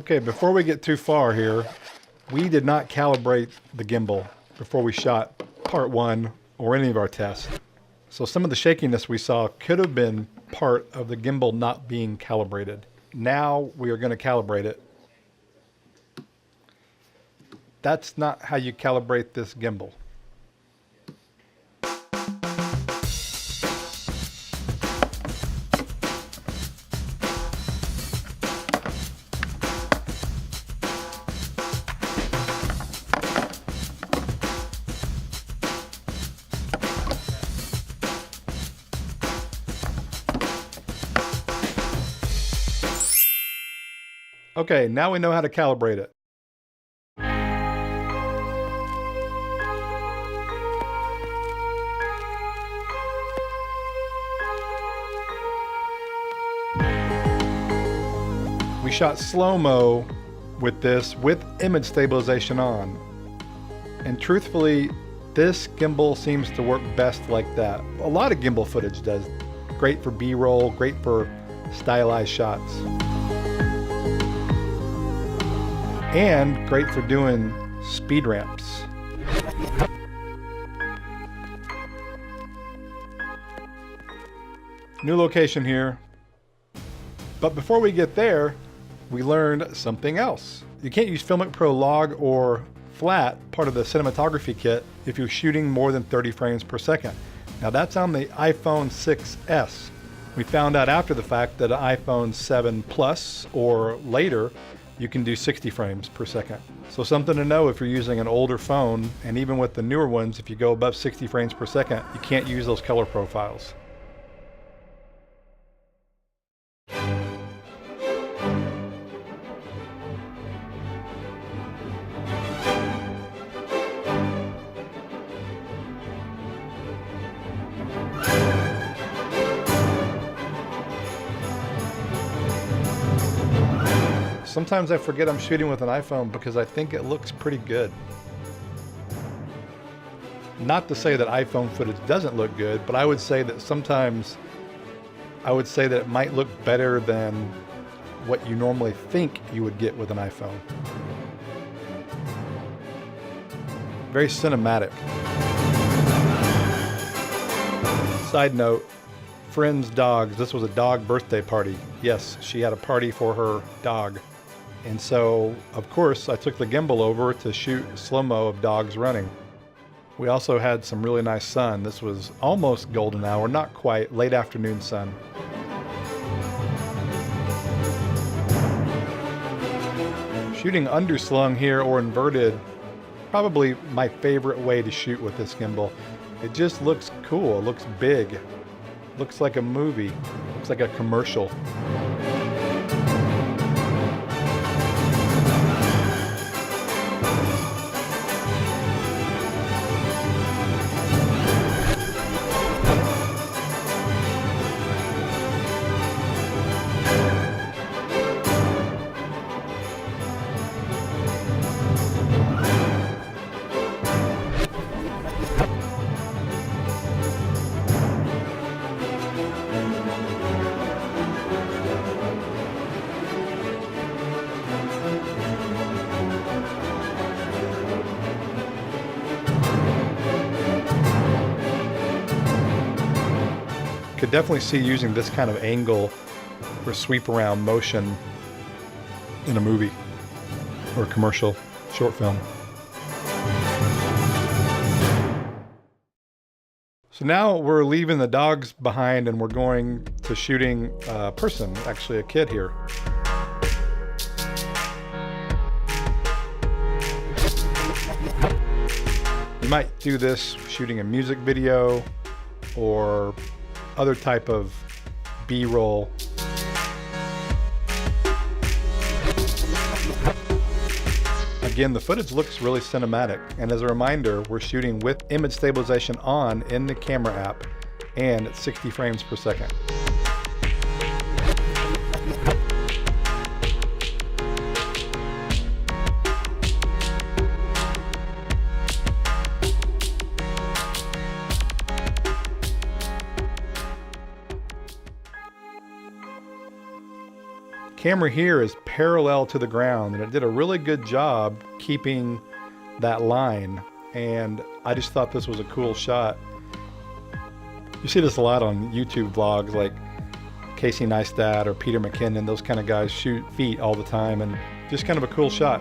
Okay, before we get too far here, we did not calibrate the gimbal before we shot part one or any of our tests. So some of the shakiness we saw could have been part of the gimbal not being calibrated. Now we are going to calibrate it. That's not how you calibrate this gimbal. Okay, now we know how to calibrate it. We shot slow-mo with this with image stabilization on. And truthfully, this gimbal seems to work best like that. A lot of gimbal footage does. Great for B-roll, great for stylized shots. And great for doing speed ramps. New location here. But before we get there, we learned something else. You can't use FiLMiC Pro log or flat, part of the cinematography kit, if you're shooting more than 30 frames per second. Now that's on the iPhone 6s. We found out after the fact that an iPhone 7 Plus or later, you can do 60 frames per second. So something to know if you're using an older phone, and even with the newer ones, if you go above 60 frames per second, you can't use those color profiles. Sometimes I forget I'm shooting with an iPhone because I think it looks pretty good. Not to say that iPhone footage doesn't look good, but I would say that sometimes it might look better than what you normally think you would get with an iPhone. Very cinematic. Side note, friend's dogs. This was a dog birthday party. Yes, she had a party for her dog. And so, of course, I took the gimbal over to shoot slow-mo of dogs running. We also had some really nice sun. This was almost golden hour, not quite, late afternoon sun. Shooting underslung here or inverted, probably my favorite way to shoot with this gimbal. It just looks cool, it looks big. Looks like a movie, looks like a commercial. Could definitely see using this kind of angle for sweep around motion in a movie or a commercial short film. So now we're leaving the dogs behind and we're going to shooting a person, actually a kid here. You might do this shooting a music video or other type of B-roll. Again, the footage looks really cinematic, and as a reminder, we're shooting with image stabilization on in the camera app and at 60 frames per second. camera here is parallel to the ground, and it did a really good job keeping that line. And I just thought this was a cool shot. You see this a lot on YouTube vlogs, like Casey Neistat or Peter McKinnon. Those kind of guys shoot feet all the time, and just kind of a cool shot.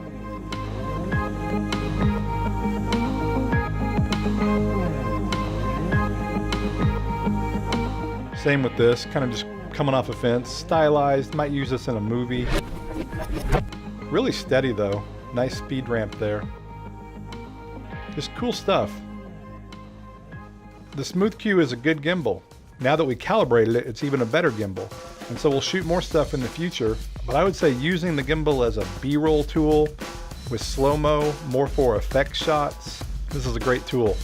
Same with this, kind of just coming off a fence, stylized. Might use this in a movie. Really steady though. Nice speed ramp there. Just cool stuff. The Smooth Q is a good gimbal. Now that we calibrated it, it's even a better gimbal. And so we'll shoot more stuff in the future. But I would say using the gimbal as a B-roll tool with slow-mo, more for effect shots, this is a great tool.